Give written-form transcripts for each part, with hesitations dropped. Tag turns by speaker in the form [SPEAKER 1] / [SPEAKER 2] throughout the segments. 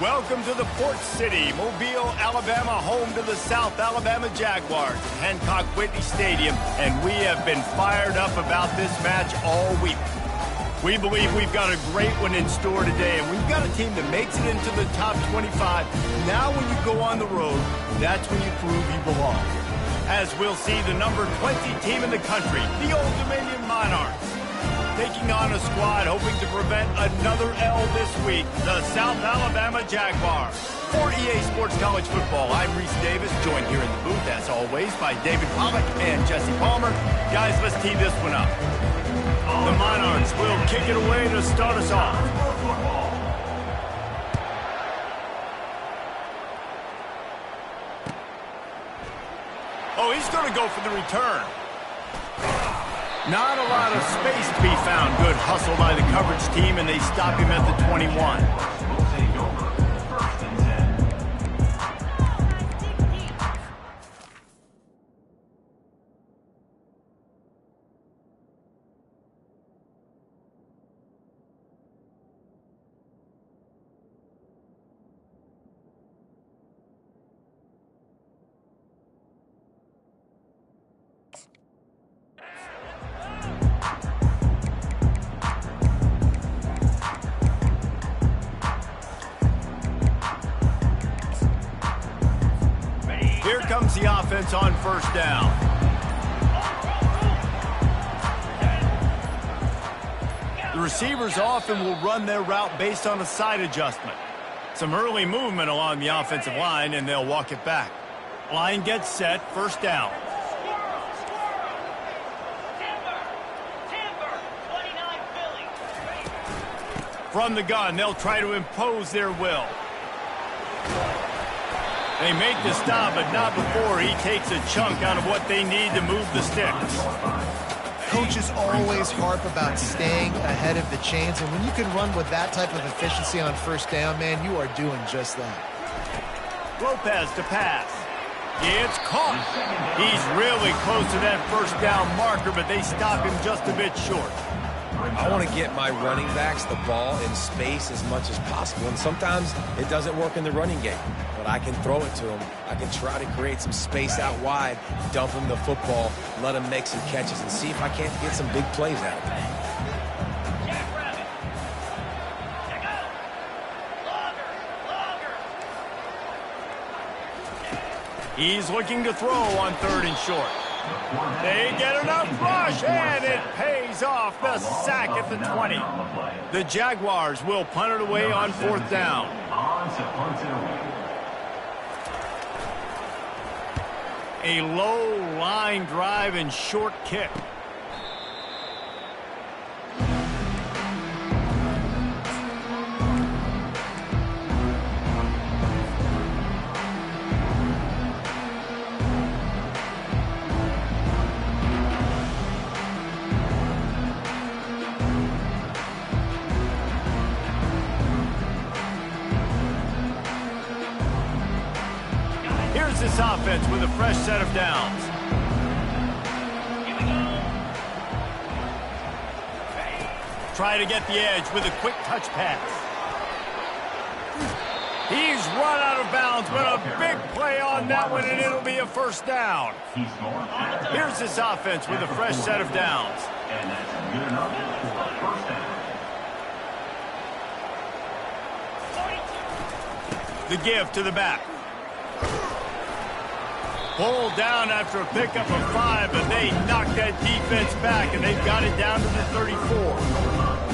[SPEAKER 1] Welcome to the Port City, Mobile, Alabama, home to the South Alabama Jaguars at Hancock Whitney Stadium, and we have been fired up about this match all week. We believe we've got a great one in store today, and we've got a team that makes it into the top 25. Now when you go on the road, that's when you prove you belong. As we'll see, the number 20 team in the country, the Old Dominion Monarchs, taking on a squad hoping to prevent another L this week, the South Alabama Jaguars. For EA Sports College Football, I'm Reese Davis, joined here in the booth, as always, by David Pollack and Jesse Palmer. Guys, let's tee this one up. The Monarchs will kick it away to start us off. Oh, he's going to go for the return. Not a lot of space to be found. Good hustle by the coverage team, and they stop him at the 21. Here comes the offense on first down. The receivers often will run their route based on a side adjustment. Some early movement along the offensive line, and they'll walk it back. Line gets set, first down. From the gun, they'll try to impose their will. They make the stop, but not before he takes a chunk out of what they need to move the sticks.
[SPEAKER 2] Coaches always harp about staying ahead of the chains, and when you can run with that type of efficiency on first down, man, you are doing just that.
[SPEAKER 1] Lopez to pass. It's caught. He's really close to that first down marker, but they stop him just a bit short.
[SPEAKER 3] I want to get my running backs the ball in space as much as possible, and sometimes it doesn't work in the running game, but I can throw it to them. I can try to create some space out wide, dump them the football, let them make some catches, and see if I can't get some big plays out of it.
[SPEAKER 1] He's looking to throw on third and short. They get enough rush, and it pays off. The sack at the 20. The Jaguars will punt it away on fourth down. A low line drive and short kick. This offense with a fresh set of downs. Try to get the edge with a quick touch pass. He's run out of bounds, but a big play on that one, and it'll be a first down. Here's this offense with a fresh set of downs.
[SPEAKER 4] And that's good enough for a first down.
[SPEAKER 1] The give to the back. Pulled down after a pickup of 5, but they knocked that defense back, and they've got it down to the 34.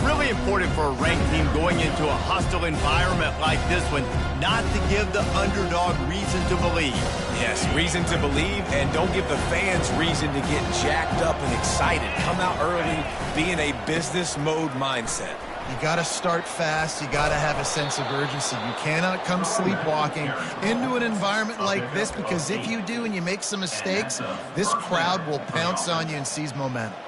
[SPEAKER 1] Really important for a ranked team going into a hostile environment like this one, not to give the underdog reason to believe.
[SPEAKER 3] Yes, reason to believe, and don't give the fans reason to get jacked up and excited. Come out early, be in a business mode mindset.
[SPEAKER 2] You got to start fast. You got to have a sense of urgency. You cannot come sleepwalking into an environment like this, because if you do and you make some mistakes, this crowd will pounce on you and seize momentum.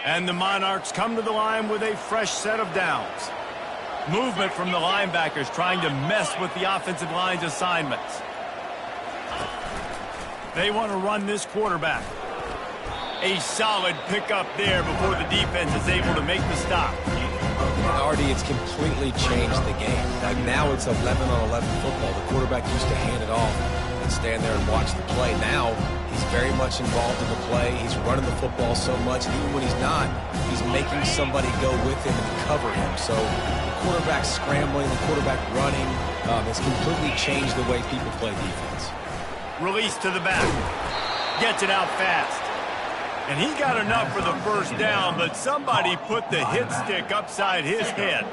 [SPEAKER 1] And the Monarchs come to the line with a fresh set of downs. Movement from the linebackers trying to mess with the offensive line's assignments. They want to run this quarterback. A solid pickup there before the defense is able to make the stop.
[SPEAKER 3] And Artie, it's completely changed the game. Like now it's 11-on-11 football. The quarterback used to hand it off and stand there and watch the play. Now he's very much involved in the play. He's running the football so much. And even when he's not, he's making somebody go with him and cover him. So the quarterback scrambling, the quarterback running has completely changed the way people play defense.
[SPEAKER 1] Release to the back. Gets it out fast. And he got enough for the first down, but somebody put the hit stick upside his head.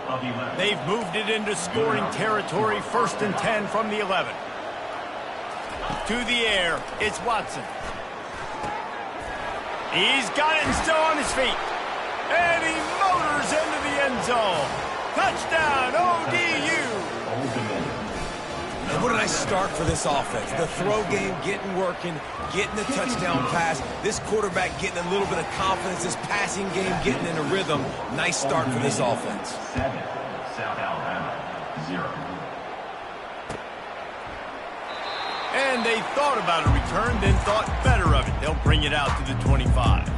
[SPEAKER 1] They've moved it into scoring territory, 1st and 10 from the 11. To the air, it's Watson. He's got it and still on his feet. And he motors into the end zone. Touchdown, ODU.
[SPEAKER 3] And what a nice start for this offense. The throw game getting working, getting the touchdown pass. This quarterback getting a little bit of confidence. This passing game getting in a rhythm. Nice start for this offense.
[SPEAKER 4] 7, South Alabama, 0.
[SPEAKER 1] And they thought about a return, then thought better of it. They'll bring it out to the 25.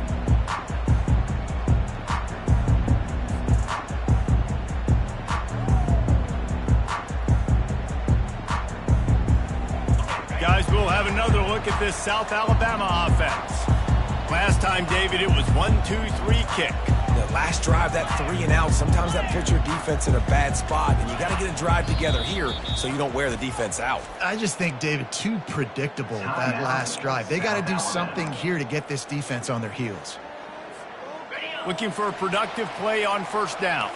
[SPEAKER 1] Guys, we'll have another look at this South Alabama offense. Last time, David, it was 1-2-3 kick.
[SPEAKER 3] The last drive, that 3 and out, sometimes that puts your defense in a bad spot, and you got to get a drive together here so you don't wear the defense out.
[SPEAKER 2] I just think, David, too predictable that last drive. They got to do something here to get this defense on their heels.
[SPEAKER 1] Looking for a productive play on 1st down.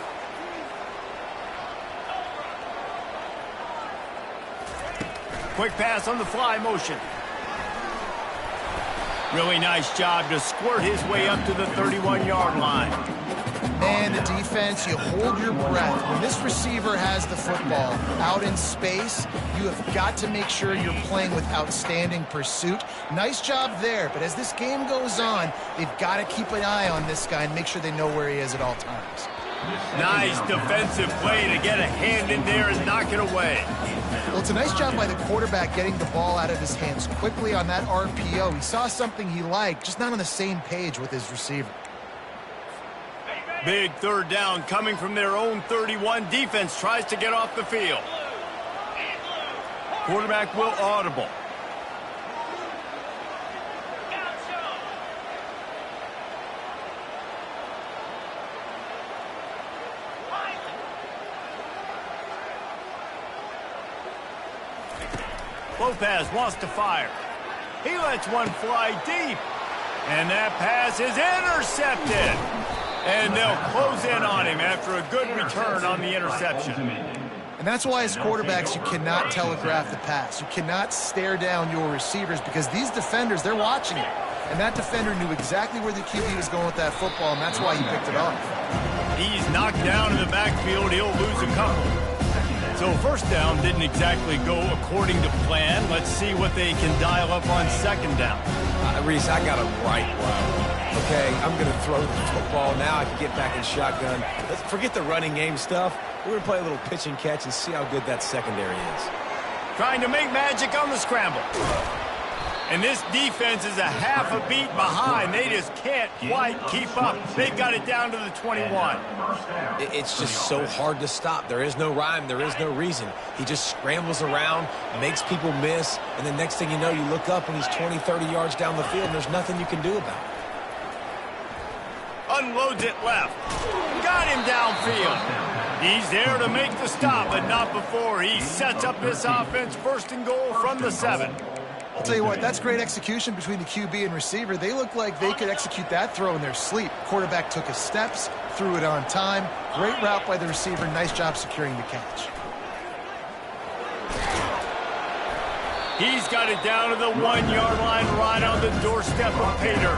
[SPEAKER 1] Quick pass on the fly motion. Really nice job to squirt his way up to the 31-yard line.
[SPEAKER 2] Man, the defense, you hold your breath. When this receiver has the football out in space, you have got to make sure you're playing with outstanding pursuit. Nice job there, but as this game goes on, they've got to keep an eye on this guy and make sure they know where he is at all times.
[SPEAKER 1] Nice defensive play to get a hand in there and knock it away.
[SPEAKER 2] Well, it's a nice job by the quarterback getting the ball out of his hands quickly on that RPO. He saw something he liked, just not on the same page with his receiver.
[SPEAKER 1] Big 3rd down coming from their own 31. Defense tries to get off the field. Quarterback will audible. Lopez wants to fire. He lets one fly deep. And that pass is intercepted. And they'll close in on him after a good return on the interception.
[SPEAKER 2] And that's why as quarterbacks, you cannot telegraph the pass. You cannot stare down your receivers because these defenders, they're watching it. And that defender knew exactly where the QB was going with that football, and that's why he picked it off.
[SPEAKER 1] He's knocked down in the backfield. He'll lose a couple. So 1st down didn't exactly go according to plan. Let's see what they can dial up on 2nd down.
[SPEAKER 3] Reese, I got a right route. Okay, I'm going to throw the football. Now I can get back in shotgun. Let's forget the running game stuff. We're going to play a little pitch and catch and see how good that secondary is.
[SPEAKER 1] Trying to make magic on the scramble. And this defense is a half a beat behind. They just can't quite keep up. They've got it down to the 21.
[SPEAKER 3] It's just so hard to stop. There is no rhyme. There is no reason. He just scrambles around, makes people miss, and the next thing you know, you look up and he's 20, 30 yards down the field, and there's nothing you can do about it.
[SPEAKER 1] Unloads it left. Got him downfield. He's there to make the stop, but not before he sets up this offense 1st and goal from the 7.
[SPEAKER 2] I'll tell you what, that's great execution between the QB and receiver. They look like they could execute that throw in their sleep. Quarterback took his steps, threw it on time. Great route by the receiver. Nice job securing the catch.
[SPEAKER 1] He's got it down to the 1-yard line right on the doorstep of Pater.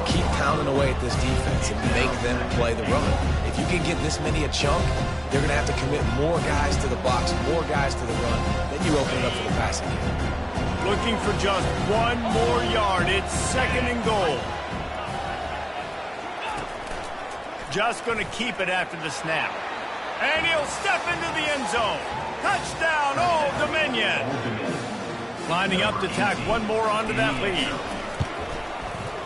[SPEAKER 3] Keep pounding away at this defense and make them play the run. If you can get this many a chunk, they're going to have to commit more guys to the box, more guys to the run. Then you open it up for the passing game.
[SPEAKER 1] Looking for just 1 more yard. It's 2nd and goal. Just going to keep it after the snap. And he'll step into the end zone. Touchdown, Old Dominion. Lining up to tack one more onto that lead.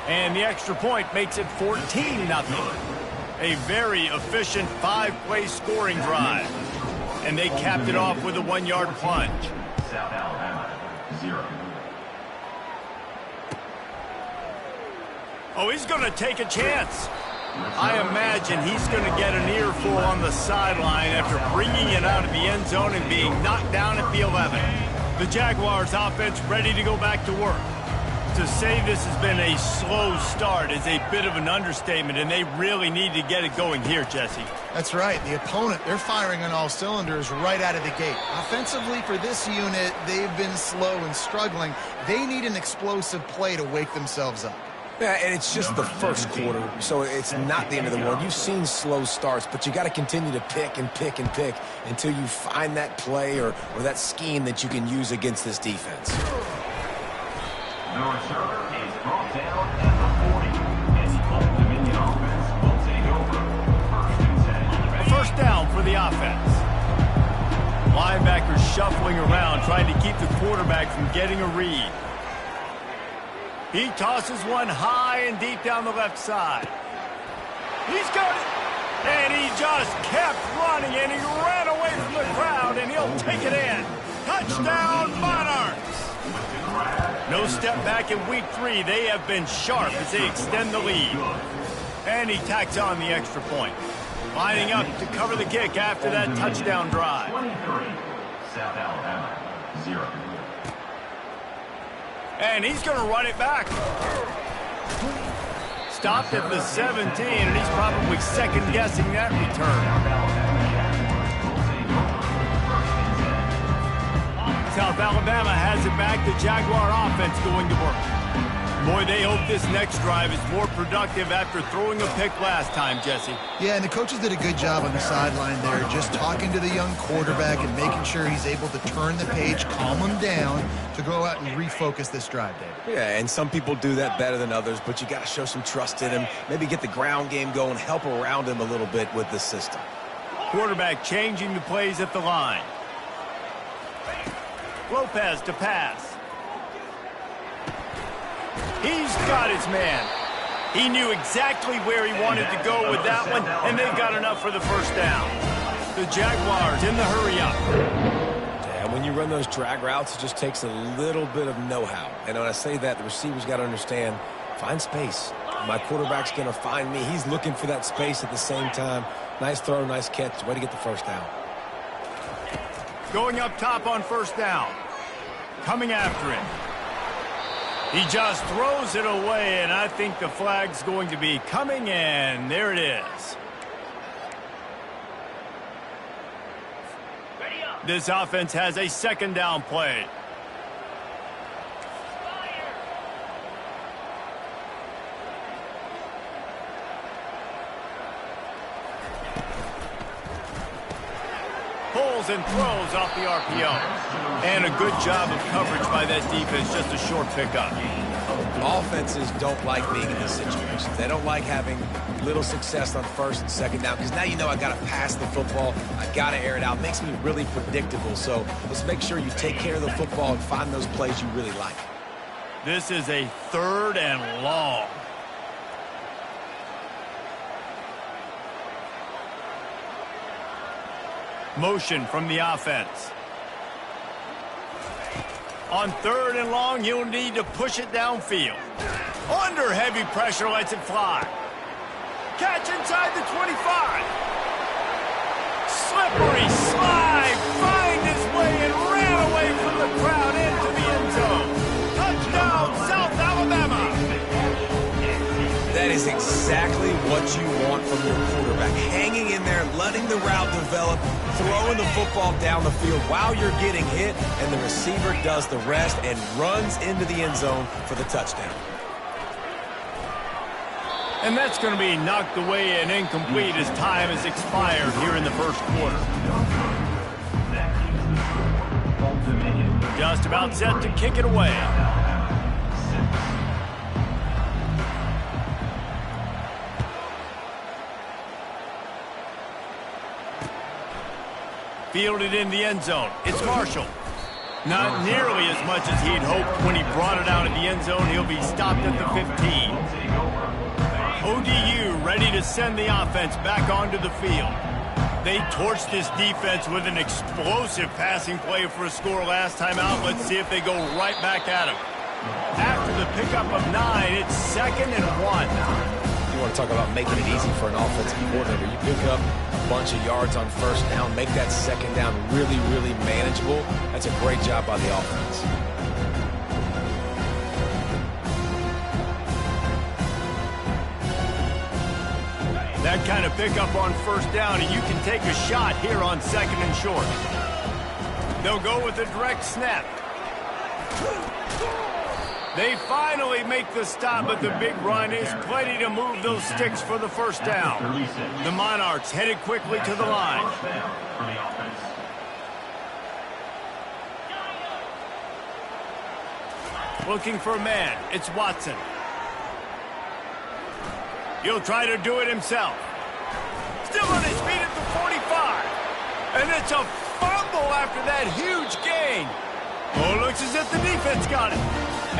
[SPEAKER 1] And the extra point makes it 14-0. A very efficient 5-play scoring drive. And they capped it off with a 1-yard plunge.
[SPEAKER 4] South Alabama, 0.
[SPEAKER 1] Oh, he's going to take a chance. I imagine he's going to get an earful on the sideline after bringing it out of the end zone and being knocked down at the 11. The Jaguars offense ready to go back to work. To say this has been a slow start is a bit of an understatement, and they really need to get it going here, Jesse.
[SPEAKER 2] That's right. The opponent, they're firing on all cylinders right out of the gate. Offensively, for this unit, they've been slow and struggling. They need an explosive play to wake themselves up.
[SPEAKER 3] Yeah, and it's just the first quarter, so it's not the end of the world. You've seen slow starts, but you got to continue to pick and pick and pick until you find that play or that scheme that you can use against this defense.
[SPEAKER 4] The returner is brought down at the 40, and the Old Dominion offense will take over. 1st and 10.
[SPEAKER 1] A first down for the offense. Linebackers shuffling around, trying to keep the quarterback from getting a read. He tosses one high and deep down the left side. He's got it. And he just kept running, and he ran away from the crowd, and he'll take it in. Touchdown, Monarchs. No step back in week 3. They have been sharp as they extend the lead. And he tacks on the extra point. Lining up to cover the kick after that touchdown drive.
[SPEAKER 4] 23, South Alabama, 0.
[SPEAKER 1] And he's going to run it back. Stopped at the 17, and he's probably second-guessing that return. South Alabama has it back. The Jaguar offense going to work. Boy, they hope this next drive is more productive after throwing a pick last time, Jesse.
[SPEAKER 2] Yeah, and the coaches did a good job on the sideline there, just talking to the young quarterback and making sure he's able to turn the page, calm him down, to go out and refocus this drive, David.
[SPEAKER 3] Yeah, and some people do that better than others, but you got to show some trust in him, maybe get the ground game going, help around him a little bit with this system.
[SPEAKER 1] Quarterback changing the plays at the line. Lopez to pass. He's got his man. He knew exactly where he wanted to go with that one, and they've got enough for the first down. The Jaguars in the hurry-up.
[SPEAKER 3] Yeah, when you run those drag routes, it just takes a little bit of know-how. And when I say that, the receivers got to understand, find space. My quarterback's going to find me. He's looking for that space at the same time. Nice throw, nice catch. Way to get the first down.
[SPEAKER 1] Going up top on first down. Coming after it. He just throws it away, and I think the flag's going to be coming in. There it is. This offense has a second down play. Pulls and throws off the RPO. And a good job of coverage by that defense, just a short pickup.
[SPEAKER 3] Offenses don't like being in these situations. They don't like having little success on first and second down because now you know I got to pass the football. I got to air it out. It makes me really predictable. So let's make sure you take care of the football and find those plays you really like.
[SPEAKER 1] This is a 3rd and long. Motion from the offense. On 3rd and long, you'll need to push it downfield. Under heavy pressure, lets it fly. Catch inside the 25. Slippery slide, find his way and ran away from the crowd into the end zone. Touchdown, South Alabama.
[SPEAKER 3] That is exactly what you want from your quarterback. Hanging in there, letting the route develop, throwing the football down the field while you're getting hit, and the receiver does the rest and runs into the end zone for the touchdown.
[SPEAKER 1] And that's going to be knocked away and incomplete as time has expired here in the first quarter. Just about set to kick it away. Fielded in the end zone. It's Marshall. Not nearly as much as he'd hoped when he brought it out of the end zone. He'll be stopped at the 15. ODU ready to send the offense back onto the field. They torched this defense with an explosive passing play for a score last time out. Let's see if they go right back at him. After the pickup of 9, it's 2nd and 1.
[SPEAKER 3] You want to talk about making it easy for an offensive coordinator. You pick up a bunch of yards on first down, make that second down really, really manageable. That's a great job by the offense.
[SPEAKER 1] That kind of pickup on first down, and you can take a shot here on 2nd and short. They'll go with a direct snap. They finally make the stop, but the big run is plenty to move those sticks for the first down. The Monarchs headed quickly to the line. Looking for a man. It's Watson. He'll try to do it himself. Still on his feet at the 45. And it's a fumble after that huge gain. Oh, it looks as if the defense got it.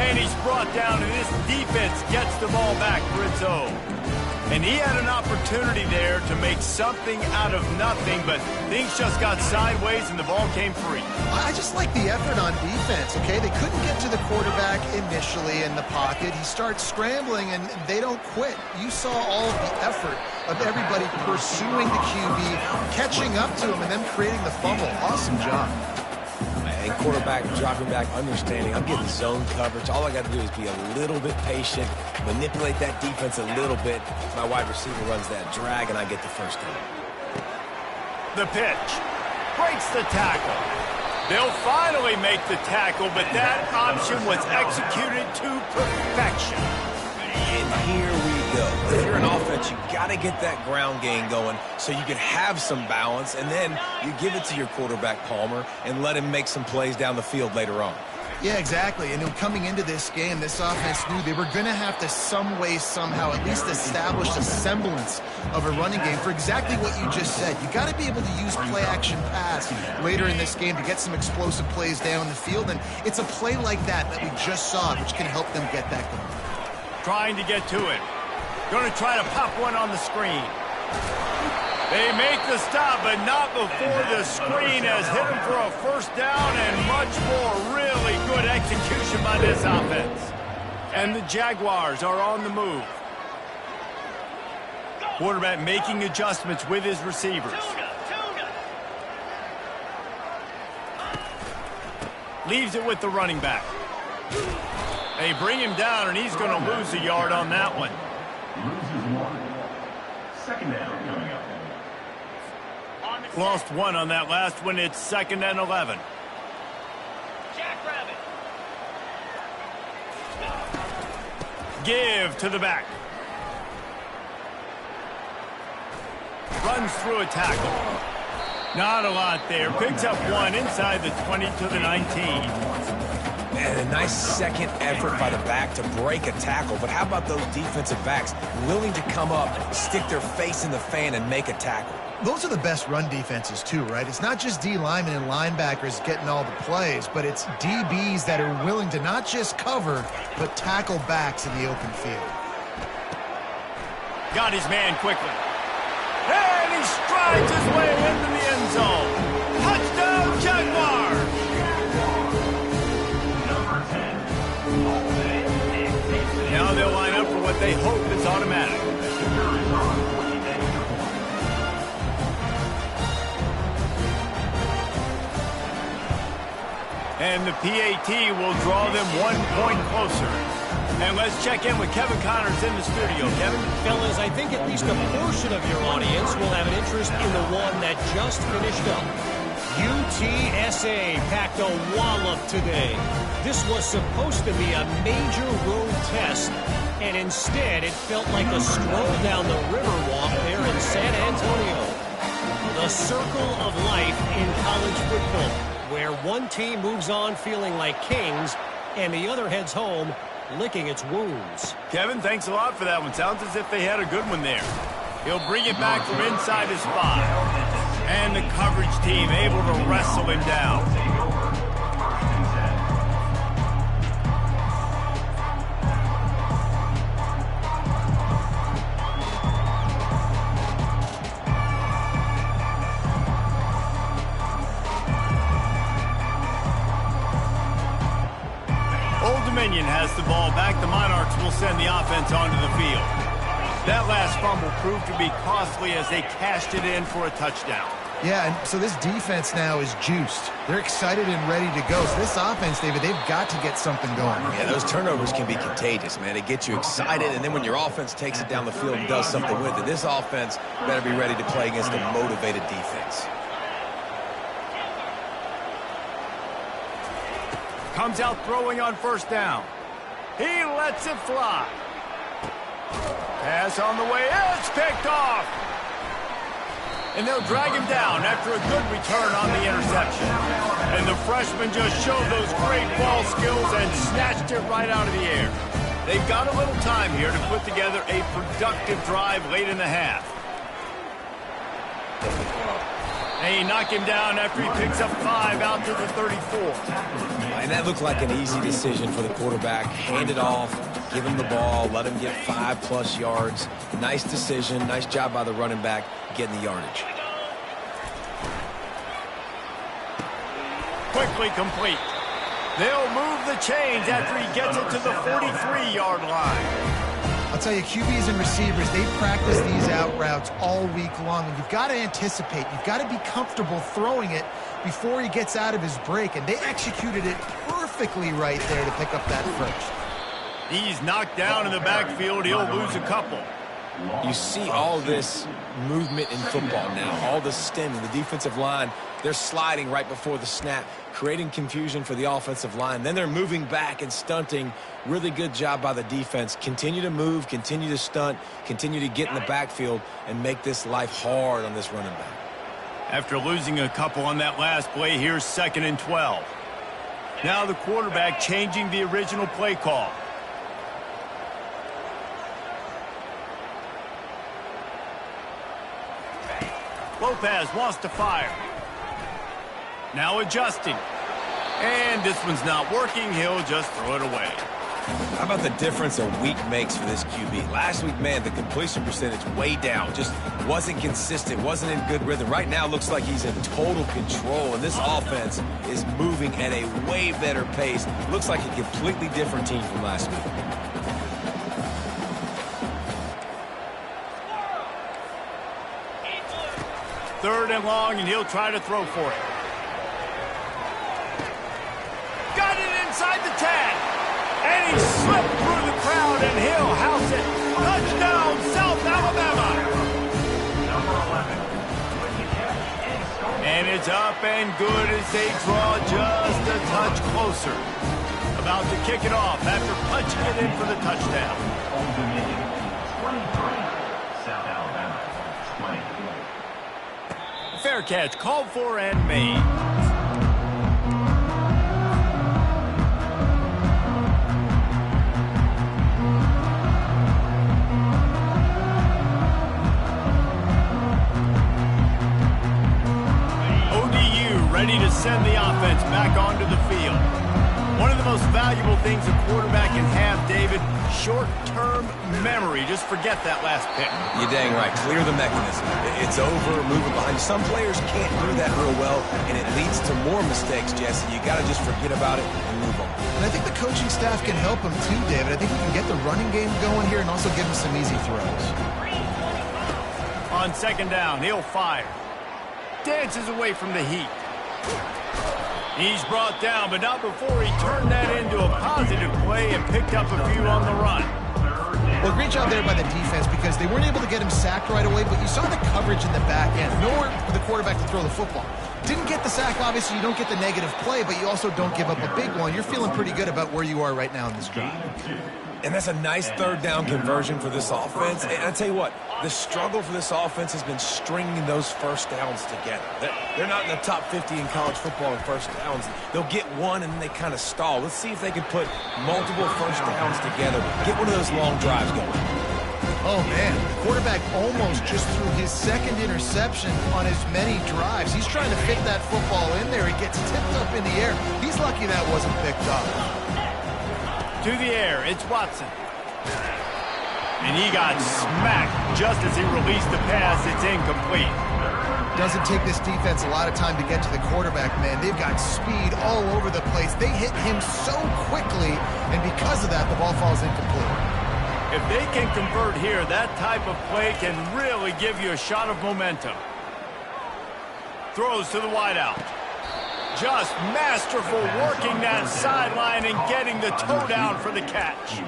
[SPEAKER 1] And he's brought down, and this defense gets the ball back for its own. And he had an opportunity there to make something out of nothing, but things just got sideways and the ball came free.
[SPEAKER 2] I just like the effort on defense, okay? They couldn't get to the quarterback initially in the pocket. He starts scrambling, and they don't quit. You saw all of the effort of everybody pursuing the QB, catching up to him, and then creating the fumble. Awesome job.
[SPEAKER 3] And quarterback dropping back, understanding I'm getting zone coverage. All I got to do is be a little bit patient, manipulate that defense a little bit. My wide receiver runs that drag, and I get the first down.
[SPEAKER 1] The pitch breaks the tackle. They'll finally make the tackle, but that option was executed to perfection.
[SPEAKER 3] And here we go. If you're an offense, you got to get that ground game going so you can have some balance, and then you give it to your quarterback, Palmer, and let him make some plays down the field later on.
[SPEAKER 2] Yeah, exactly. And coming into this game, this offense knew they were going to have to some way, somehow, at least establish a semblance of a running game for exactly what you just said. You got to be able to use play-action pass later in this game to get some explosive plays down the field, and it's a play like that we just saw, which can help them get that going.
[SPEAKER 1] Trying to get to it. Going to try to pop one on the screen. They make the stop, but not before the screen has hit him for a first down, and much more really good execution by this offense. And the Jaguars are on the move. Quarterback making adjustments with his receivers. Leaves it with the running back. They bring him down, and he's going to lose a yard on that one.
[SPEAKER 4] Loses 1. Second down coming up.
[SPEAKER 1] Lost 1 on that last one. It's 2nd and 11. Give to the back. Runs through a tackle. Not a lot there. Picks up 1 inside the 20 to the 19.
[SPEAKER 3] And a nice second effort by the back to break a tackle. But how about those defensive backs willing to come up, stick their face in the fan, and make a tackle?
[SPEAKER 2] Those are the best run defenses too, right? It's not just D linemen and linebackers getting all the plays, but it's DBs that are willing to not just cover, but tackle backs in the open field.
[SPEAKER 1] Got his man quickly. And he strides his way into the end zone. Touchdown, Jaguars! Now they'll line up for what they hope is automatic. And the PAT will draw them 1 point closer. And let's check in with Kevin Connors in the studio. Kevin?
[SPEAKER 5] Fellas, I think at least a portion of your audience will have an interest in the one that just finished up. UTSA packed a wallop today. This was supposed to be a major road test, and instead it felt like a stroll down the Riverwalk there in San Antonio. The circle of life in college football, where one team moves on feeling like kings, and the other heads home licking its wounds.
[SPEAKER 1] Kevin, thanks a lot for that one. Sounds as if they had a good one there. He'll bring it back from inside his 5. And the coverage team able to wrestle him down. Dominion has the ball back. The Monarchs will send the offense onto the field. That last fumble proved to be costly as they cashed it in for a touchdown.
[SPEAKER 2] Yeah, and so this defense now is juiced. They're excited and ready to go. So this offense, David, they've got to get something going.
[SPEAKER 3] Yeah, those turnovers can be contagious, man. It gets you excited, and then when your offense takes it down the field and does something with it, this offense better be ready to play against a motivated defense.
[SPEAKER 1] Comes out throwing on first down. He lets it fly. Pass on the way. It's picked off. And they'll drag him down after a good return on the interception. And the freshman just showed those great ball skills and snatched it right out of the air. They've got a little time here to put together a productive drive late in the half. They knock him down after he picks up 5 out to the 34.
[SPEAKER 3] And that looked like an easy decision for the quarterback. Hand it off, give him the ball, let him get 5+ yards. Nice decision, nice job by the running back getting the yardage.
[SPEAKER 1] Quickly complete. They'll move the chains after he gets it to the 43-yard line.
[SPEAKER 2] I'll tell you, QBs and receivers, they practice these out routes all week long, and you've got to anticipate. You've got to be comfortable throwing it before he gets out of his break, and they executed it perfectly right there to pick up that first.
[SPEAKER 1] He's knocked down in the backfield. He'll lose a couple.
[SPEAKER 3] You see all this movement in football now, all the stem, the defensive line, they're sliding right before the snap, creating confusion for the offensive line. Then they're moving back and stunting. Really good job by the defense. Continue to move, continue to stunt, continue to get in the backfield and make this life hard on this running back.
[SPEAKER 1] After losing a couple on that last play, here's 2nd and 12. Now the quarterback changing the original play call. Lopez wants to fire. Now adjusting. And this one's not working. He'll just throw it away.
[SPEAKER 3] How about the difference a week makes for this QB? Last week, man, the completion percentage way down. Just wasn't consistent, wasn't in good rhythm. Right now, looks like he's in total control, and this offense is moving at a way better pace. Looks like a completely different team from last week.
[SPEAKER 1] Third and long, and he'll try to throw for it. Got it inside the 10. And he slipped through the crowd, and he'll house it. Touchdown, South Alabama. And it's up and good as they draw just a touch closer. About to kick it off after punching it in for the touchdown.
[SPEAKER 4] Old Dominion, 23. South Alabama, 20.
[SPEAKER 1] Fair catch called for and made. Ready to send the offense back onto the field. One of the most valuable things a quarterback can have, David, short-term memory. Just forget that last pick.
[SPEAKER 3] You're dang right. Clear the mechanism. It's over, moving behind. Some players can't do that real well, and it leads to more mistakes, Jesse. You got to just forget about it and move on.
[SPEAKER 2] And I think the coaching staff can help him too, David. I think we can get the running game going here and also give him some easy throws.
[SPEAKER 1] On 2nd down, he'll fire. Dances away from the heat. He's brought down, but not before he turned that into a positive play and picked up a few on the run.
[SPEAKER 2] Well, great job there by the defense because they weren't able to get him sacked right away, but you saw the coverage in the back end. Nowhere for the quarterback to throw the football. Didn't get the sack, obviously. You don't get the negative play, but you also don't give up a big one. You're feeling pretty good about where you are right now in this drive.
[SPEAKER 3] And that's a nice 3rd down conversion for this offense. And I tell you what, the struggle for this offense has been stringing those first downs together. They're not in the top 50 in college football in first downs. They'll get one and then they kind of stall. Let's see if they can put multiple first downs together. Get one of those long drives going.
[SPEAKER 2] Oh, man. The quarterback almost just threw his 2nd interception on as many drives. He's trying to fit that football in there. It gets tipped up in the air. He's lucky that wasn't picked up.
[SPEAKER 1] To the air, it's Watson. And he got smacked just as he released the pass. It's incomplete.
[SPEAKER 2] Doesn't take this defense a lot of time to get to the quarterback, man. They've got speed all over the place. They hit him so quickly, and because of that, the ball falls incomplete.
[SPEAKER 1] If they can convert here, that type of play can really give you a shot of momentum. Throws to the wideout. Just masterful working that sideline and getting the toe down for the catch.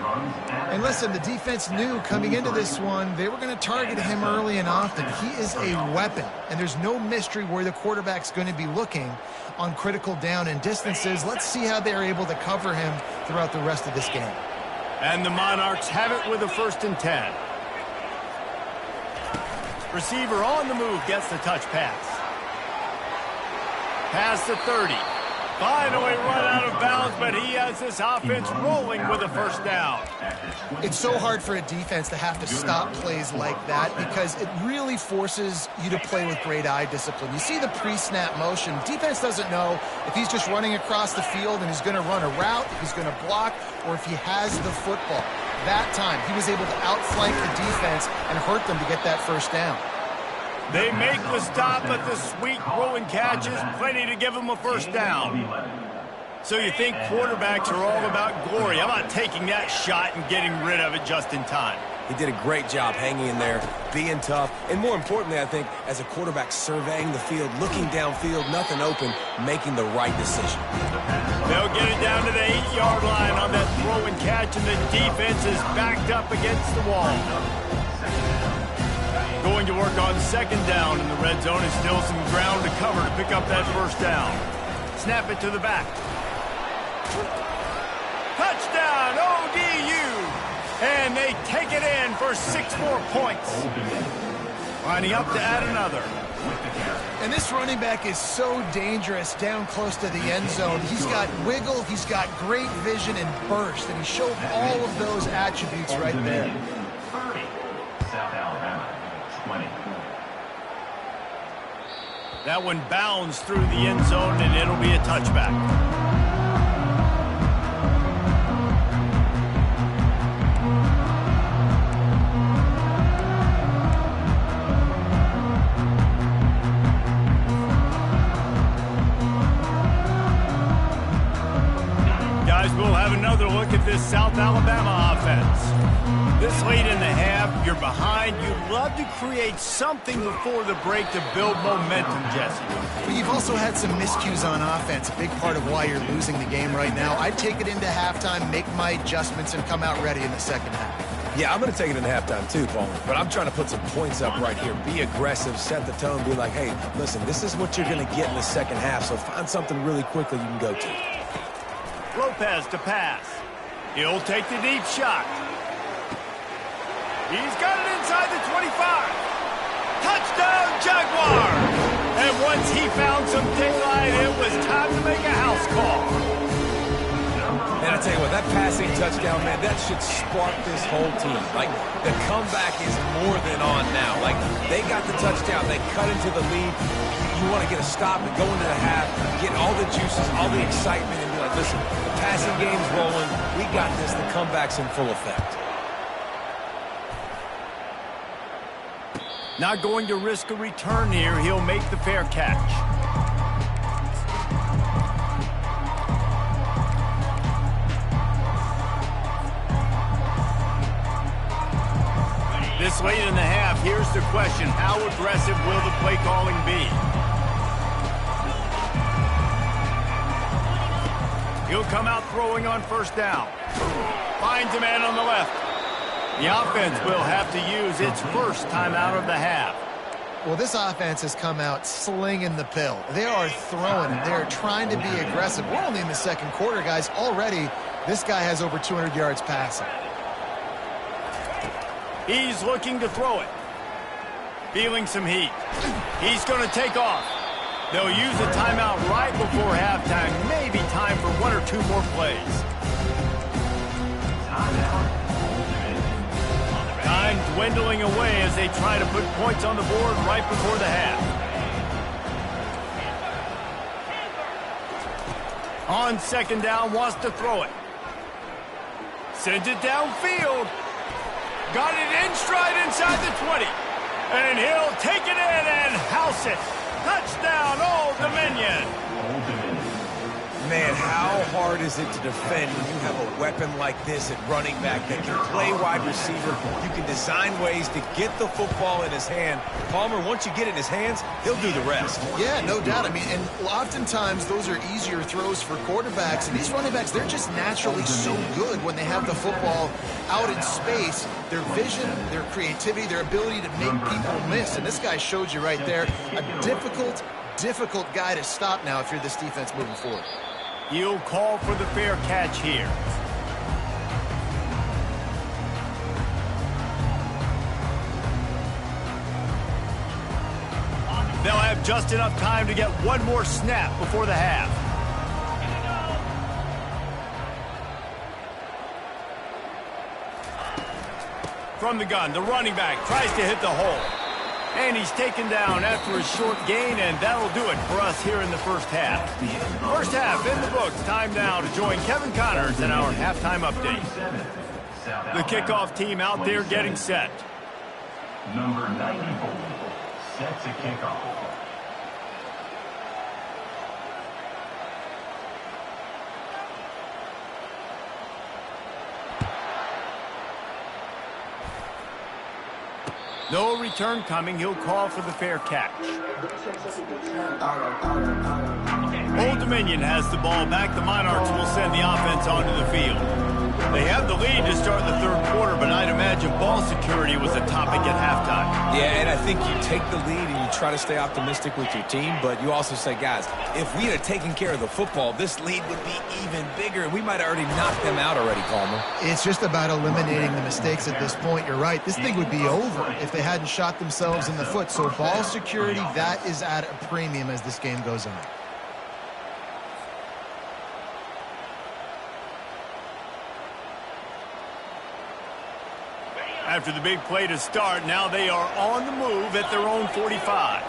[SPEAKER 2] And listen, the defense knew coming into this one, they were going to target him early and often. He is a weapon, and there's no mystery where the quarterback's going to be looking on critical down and distances. Let's see how they're able to cover him throughout the rest of this game.
[SPEAKER 1] And the Monarchs have it with a 1st and 10. Receiver on the move gets the touch pass. Pass to 30. Finally run out of bounds, but he has this offense rolling with a 1st down.
[SPEAKER 2] It's so hard for a defense to have to stop plays like that because it really forces you to play with great eye discipline. You see the pre-snap motion. Defense doesn't know if he's just running across the field and he's going to run a route, if he's going to block, or if he has the football. That time, he was able to outflank the defense and hurt them to get that 1st down.
[SPEAKER 1] They make the stop, but the sweet rolling catch is plenty to give them a 1st down. So you think quarterbacks are all about glory. How about taking that shot and getting rid of it just in time?
[SPEAKER 3] He did a great job hanging in there, being tough, and more importantly, I think, as a quarterback surveying the field, looking downfield, nothing open, making the right decision.
[SPEAKER 1] They'll get it down to the 8-yard line on that throw and catch, and the defense is backed up against the wall. Going to work on 2nd down in the red zone is still some ground to cover to pick up that 1st down. Snap it to the back. Touchdown, ODU! And they take it in for 6 more points. Lining up to add another.
[SPEAKER 2] And this running back is so dangerous down close to the end zone. He's got wiggle, he's got great vision and burst, and he showed all of those attributes right there.
[SPEAKER 4] 30. South Alabama. 20.
[SPEAKER 1] That one bounds through the end zone, and it'll be a touchback. Guys, we'll have another look at this South Alabama offense. This late in the half, you're behind. You'd love to create something before the break to build momentum, Jesse.
[SPEAKER 2] But you've also had some miscues on offense, a big part of why you're losing the game right now. I'd take it into halftime, make my adjustments, and come out ready in the 2nd half.
[SPEAKER 3] Yeah, I'm going to take it in halftime too, Paul. But I'm trying to put some points up right here. Be aggressive, set the tone, be like, hey, listen, this is what you're going to get in the 2nd half, so find something really quickly you can go to.
[SPEAKER 1] Lopez to pass. He'll take the deep shot. He's got it inside the 25. Touchdown, Jaguars! And once he found some daylight, it was time to make a house call.
[SPEAKER 3] And I tell you what, that passing touchdown, man, that should spark this whole team. Like, the comeback is more than on now. Like, they got the touchdown. They cut into the lead. You want to get a stop and go into the half, get all the juices, all the excitement, and be like, listen, the passing game's rolling. We got this. The comeback's in full effect.
[SPEAKER 1] Not going to risk a return here. He'll make the fair catch. This late in the half, here's the question. How aggressive will the play calling be? He'll come out throwing on 1st down. Finds a man on the left. The offense will have to use its 1st timeout of the half.
[SPEAKER 2] Well, this offense has come out slinging the pill. They are throwing it. They're trying to be aggressive. We're only in the 2nd quarter, guys. Already, this guy has over 200 yards passing.
[SPEAKER 1] He's looking to throw it. Feeling some heat. He's going to take off. They'll use a timeout right before halftime. Maybe time for 1 or 2 more plays. Time dwindling away as they try to put points on the board right before the half. On 2nd down, wants to throw it. Sends it downfield. Got it in stride inside the 20. And he'll take it in and house it. Touchdown, Old Dominion.
[SPEAKER 3] Man, how hard is it to defend when you have a weapon like this at running back that can play wide receiver? You can design ways to get the football in his hand. Palmer, once you get it in his hands, he'll do the rest.
[SPEAKER 2] Yeah, no doubt. I mean, and oftentimes those are easier throws for quarterbacks. And these running backs, they're just naturally so good when they have the football out in space. Their vision, their creativity, their ability to make people miss. And this guy showed you right there. A difficult guy to stop now if you're this defense moving forward.
[SPEAKER 1] He'll call for the fair catch here. They'll have just enough time to get one more snap before the half. From the gun, the running back tries to hit the hole. And he's taken down after a short gain, and that'll do it for us here in the first half. First half in the books. Time now to join Kevin Connors in our halftime update. The kickoff team out there getting set.
[SPEAKER 4] Number 94, set to kickoff.
[SPEAKER 1] No return coming. He'll call for the fair catch. Old Dominion has the ball back. The Monarchs will send the offense onto the field. They have the lead to start the third quarter, but I'd imagine ball security was a topic at halftime.
[SPEAKER 3] Yeah, and I think you take the lead and you try to stay optimistic with your team, but you also say, guys, if we had taken care of the football, this lead would be even bigger, and we might have already knocked them out already, Palmer.
[SPEAKER 2] It's just about eliminating the mistakes at this point. You're right. This thing would be over if they hadn't shot themselves in the foot. So ball security, that is at a premium as this game goes on.
[SPEAKER 1] After the big play to start, now they are on the move at their own 45.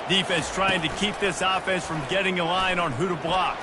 [SPEAKER 1] Defense trying to keep this offense from getting a line on who to block.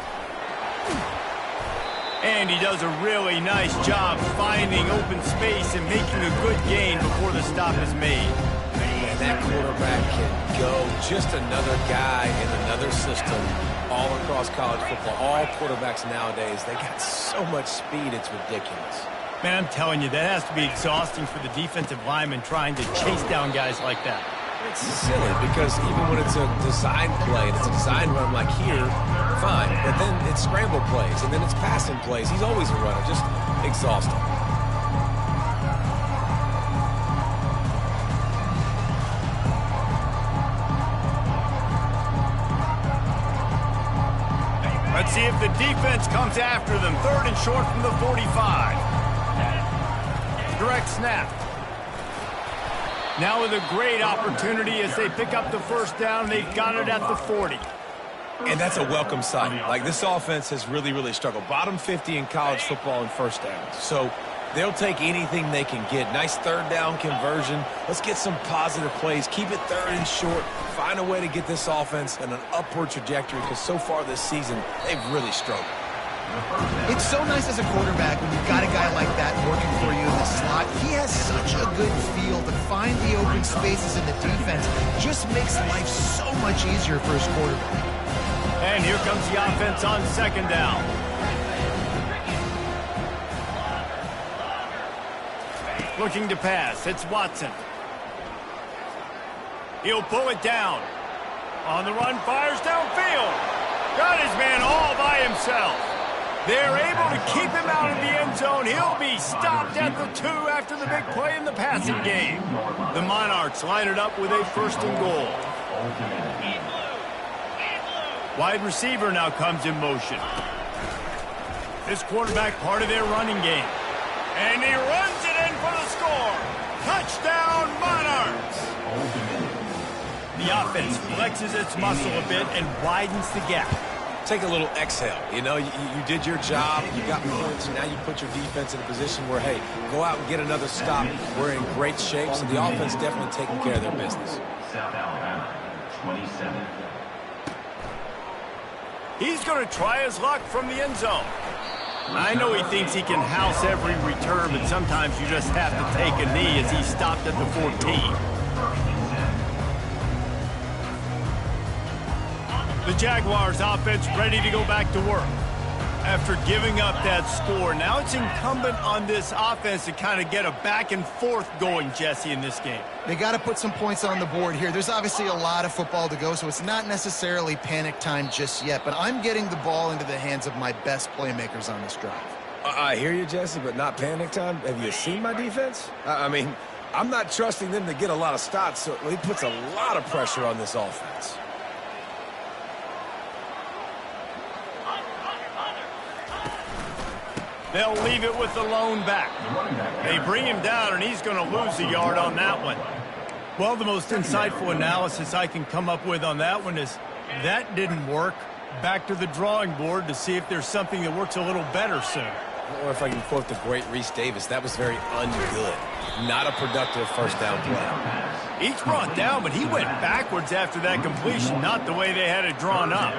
[SPEAKER 1] And he does a really nice job finding open space and making a good gain before the stop is made.
[SPEAKER 3] Man, that quarterback can go. Just another guy in another system all across college football. All quarterbacks nowadays, they got so much speed, it's ridiculous.
[SPEAKER 1] Man, I'm telling you, that has to be exhausting for the defensive lineman trying to chase down guys like that.
[SPEAKER 3] It's silly because even when it's a design play and it's a design run like here, fine. But then it's scramble plays and then it's passing plays. He's always a runner, just exhausting.
[SPEAKER 1] Let's see if the defense comes after them. Third and short from the 45. Direct snap. Now with a great opportunity as they pick up the first down. They've got it at the 40.
[SPEAKER 3] And that's a welcome sight. Like, this offense has really struggled. Bottom 50 in college football in first downs. So they'll take anything they can get. Nice third down conversion. Let's get some positive plays. Keep it third and short. Find a way to get this offense in an upward trajectory because so far this season, they've really struggled.
[SPEAKER 2] It's so nice as a quarterback when you've got a guy like that working for you in the slot. He has such a good feel to find the open spaces in the defense. Just makes life so much easier for his quarterback.
[SPEAKER 1] And here comes the offense on second down. Looking to pass. It's Watson. He'll pull it down. On the run, fires downfield. Got his man all by himself. They're able to keep him out of the end zone. He'll be stopped at the 2 after the big play in the passing game. The Monarchs line it up with a first and goal. Wide receiver now comes in motion. This quarterback part of their running game. And he runs it in for the score. Touchdown, Monarchs. The offense flexes its muscle a bit and widens the gap.
[SPEAKER 3] Take a little exhale. You know, you did your job. You got points. Now you put your defense in a position where, hey, go out and get another stop. We're in great shape, so the offense definitely taking care of their business.
[SPEAKER 4] South Alabama, 27.
[SPEAKER 1] He's going to try his luck from the end zone. I know he thinks he can house every return, but sometimes you just have to take a knee as he stopped at the 14. The Jaguars offense ready to go back to work. After giving up that score, now it's incumbent on this offense to kind of get a back and forth going, Jesse, in this game.
[SPEAKER 2] They got to put some points on the board here. There's obviously a lot of football to go, so it's not necessarily panic time just yet, but I'm getting the ball into the hands of my best playmakers on this drive.
[SPEAKER 3] I hear you, Jesse, but not panic time. Have you seen my defense? I mean, I'm not trusting them to get a lot of stops, so he puts a lot of pressure on this offense.
[SPEAKER 1] They'll leave it with the lone back. They bring him down, and he's going to lose a yard on that one. Well, the most insightful analysis I can come up with on that one is that didn't work. Back to the drawing board to see if there's something that works a little better soon.
[SPEAKER 3] Or if I can quote the great Reese Davis, that was very ungood. Not a productive first down play.
[SPEAKER 1] Each brought down, but he went backwards after that completion, not the way they had it drawn up.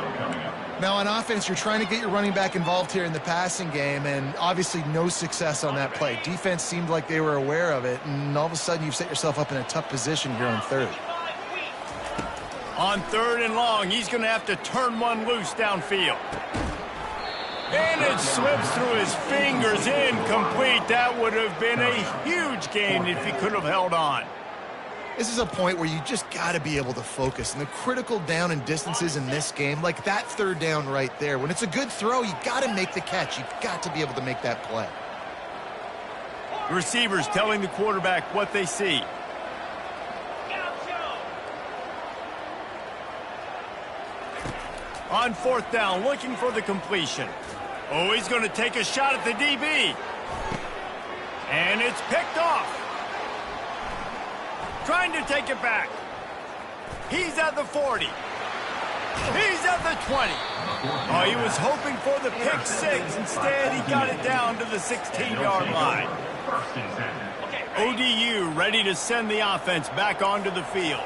[SPEAKER 2] Now, on offense, you're trying to get your running back involved here in the passing game, and obviously no success on that play. Defense seemed like they were aware of it, and all of a sudden you've set yourself up in a tough position here on third.
[SPEAKER 1] On 3rd and long, he's going to have to turn one loose downfield. And it slips through his fingers, incomplete. That would have been a huge gain if he could have held on.
[SPEAKER 2] This is a point where you just got to be able to focus. And the critical down and distances in this game, like that 3rd down right there, when it's a good throw, you got to make the catch. You've got to be able to make that play.
[SPEAKER 1] The receivers telling the quarterback what they see. On 4th down, looking for the completion. Oh, he's going to take a shot at the DB. And it's picked off. Trying to take it back. He's at the 40. He's at the 20. Oh, he was hoping for the pick 6. Instead, he got it down to the 16-yard line. ODU ready to send the offense back onto the field.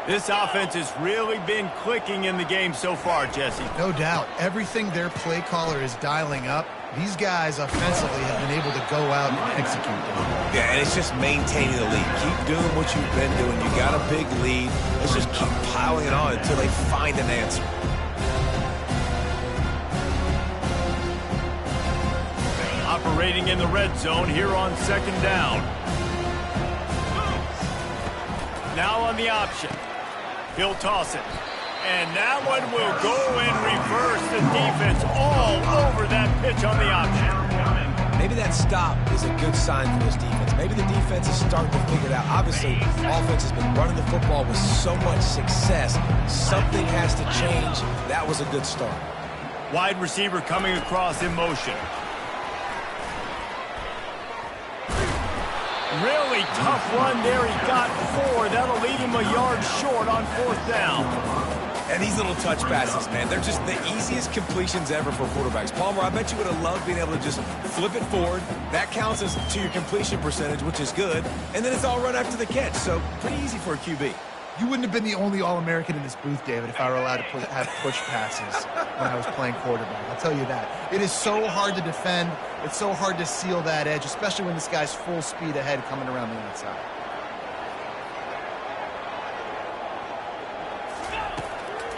[SPEAKER 1] This offense has really been clicking in the game so far, Jesse.
[SPEAKER 2] No doubt. Everything their play caller is dialing up, these guys offensively have been able to go out and execute them.
[SPEAKER 3] Yeah, and it's just maintaining the lead. Keep doing what you've been doing. You got a big lead. Let's just keep piling it on until they find an answer.
[SPEAKER 1] Operating in the red zone here on 2nd down. Now on the option. He'll toss it. And that one will go in reverse. The defense all over that pitch on the option.
[SPEAKER 3] Maybe that stop is a good sign for this defense. Maybe the defense is starting to figure it out. Obviously, offense has been running the football with so much success. Something has to change. That was a good start.
[SPEAKER 1] Wide receiver coming across in motion. Really tough run there. He got 4. That'll leave him a yard short on 4th down.
[SPEAKER 3] And these little touch passes, man, they're just the easiest completions ever for quarterbacks. Palmer, I bet you would have loved being able to just flip it forward. That counts as to your completion percentage, which is good. And then it's all run after the catch. So pretty easy for a QB.
[SPEAKER 2] You wouldn't have been the only All-American in this booth, David, if I were allowed to have push passes when I was playing quarterback. I'll tell you that. It is so hard to defend. It's so hard to seal that edge, especially when this guy's full speed ahead coming around the outside.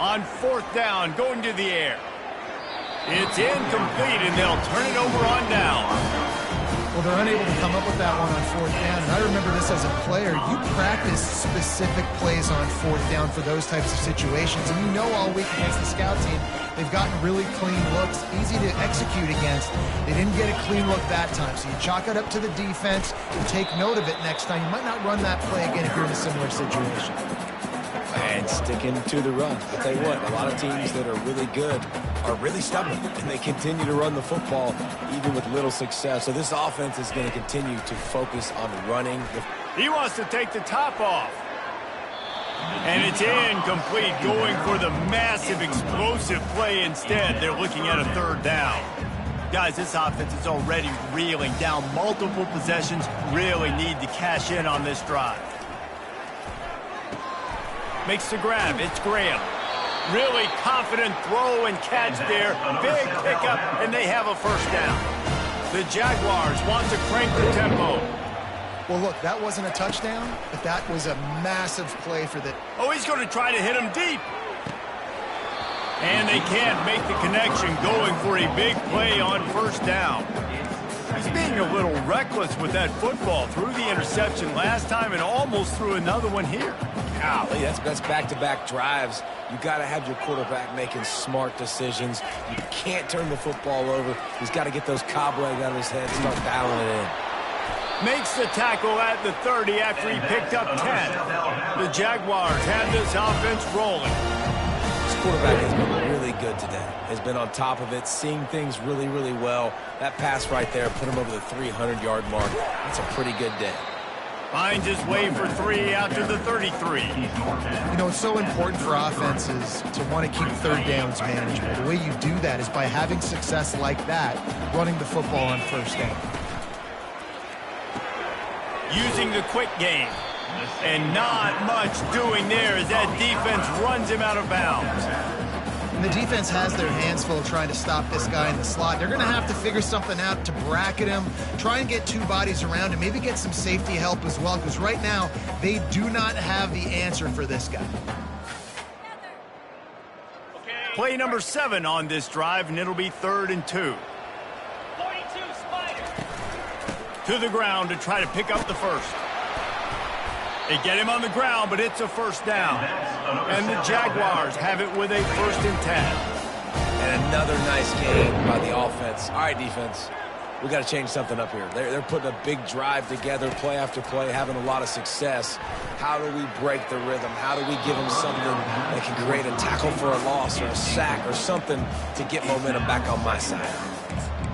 [SPEAKER 1] On 4th down, going to the air. It's incomplete, and they'll turn it over on down.
[SPEAKER 2] Well, they're unable to come up with that one on 4th down, and I remember this as a player. You practice specific plays on 4th down for those types of situations, and you know all week against the scout team, they've gotten really clean looks, easy to execute against. They didn't get a clean look that time, so you chalk it up to the defense and take note of it next time. You might not run that play again if you're in a similar situation.
[SPEAKER 3] And sticking to the run. I'll tell you what, a lot of teams that are really good are really stubborn, and they continue to run the football even with little success. So this offense is going to continue to focus on running.
[SPEAKER 1] He wants to take the top off. And it's incomplete, going for the massive explosive play instead. They're looking at a 3rd down. Guys, this offense is already reeling down multiple possessions. Really need to cash in on this drive. Makes the grab. It's Graham. Really confident throw and catch there. Big pickup, and they have a first down. The Jaguars want to crank the tempo.
[SPEAKER 2] Well, look, that wasn't a touchdown, but that was a massive play for the...
[SPEAKER 1] Oh, he's going to try to hit him deep. And they can't make the connection, going for a big play on first down. He's being a little reckless with that football. Threw the interception last time and almost threw another one here.
[SPEAKER 3] Golly, that's back-to-back drives. You got to have your quarterback making smart decisions. You can't turn the football over. He's got to get those cobwebs out of his head, start dialing it in.
[SPEAKER 1] Makes the tackle at the 30 after he picked up 10. The Jaguars have this offense rolling.
[SPEAKER 3] This quarterback has been really good today. Has been on top of it, seeing things really, really well. That pass right there put him over the 300-yard mark. That's a pretty good day.
[SPEAKER 1] Finds his way for 3 out to the 33.
[SPEAKER 2] You know, it's so important for offenses to want to keep third downs manageable. The way you do that is by having success like that, running the football on first down.
[SPEAKER 1] Using the quick game. And not much doing there as that defense runs him out of bounds.
[SPEAKER 2] And the defense has their hands full trying to stop this guy in the slot. They're going to have to figure something out to bracket him, try and get 2 bodies around him, maybe get some safety help as well, because right now they do not have the answer for this guy.
[SPEAKER 1] Play number 7 on this drive, and it'll be 3rd and 2. To the ground to try to pick up the first. They get him on the ground, but it's a first down. And the Jaguars have it with a 1st and 10.
[SPEAKER 3] And another nice game by the offense. All right, defense, we got to change something up here. They're putting a big drive together, play after play, having a lot of success. How do we break the rhythm? How do we give them something that can create a tackle for a loss or a sack or something to get momentum back on my side?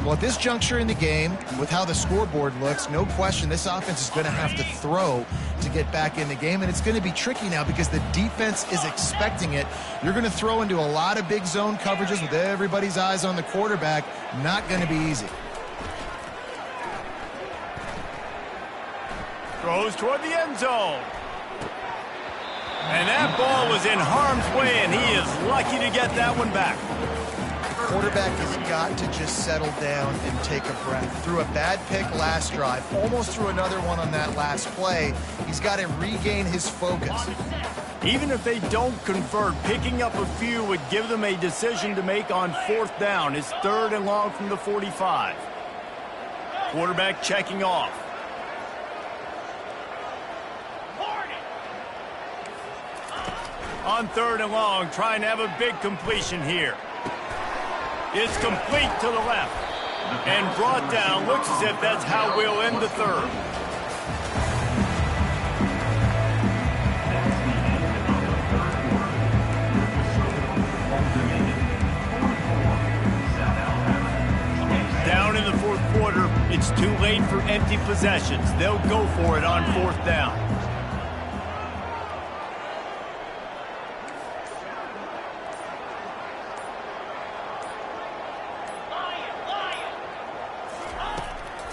[SPEAKER 2] Well, at this juncture in the game, with how the scoreboard looks, no question this offense is going to have to throw to get back in the game, and it's going to be tricky now because the defense is expecting it. You're going to throw into a lot of big zone coverages with everybody's eyes on the quarterback. Not going to be easy.
[SPEAKER 1] Throws toward the end zone. And that ball was in harm's way, and he is lucky to get that one back.
[SPEAKER 2] Quarterback has got to just settle down and take a breath. Threw a bad pick last drive, almost threw another one on that last play. He's got to regain his focus.
[SPEAKER 1] Even if they don't convert, picking up a few would give them a decision to make on 4th down. It's 3rd and long from the 45. Quarterback checking off. On 3rd and long, trying to have a big completion here. It's complete to the left. And brought down. Looks as if that's how we'll end the 3rd. Down in the 4th quarter, it's too late for empty possessions. They'll go for it on 4th down.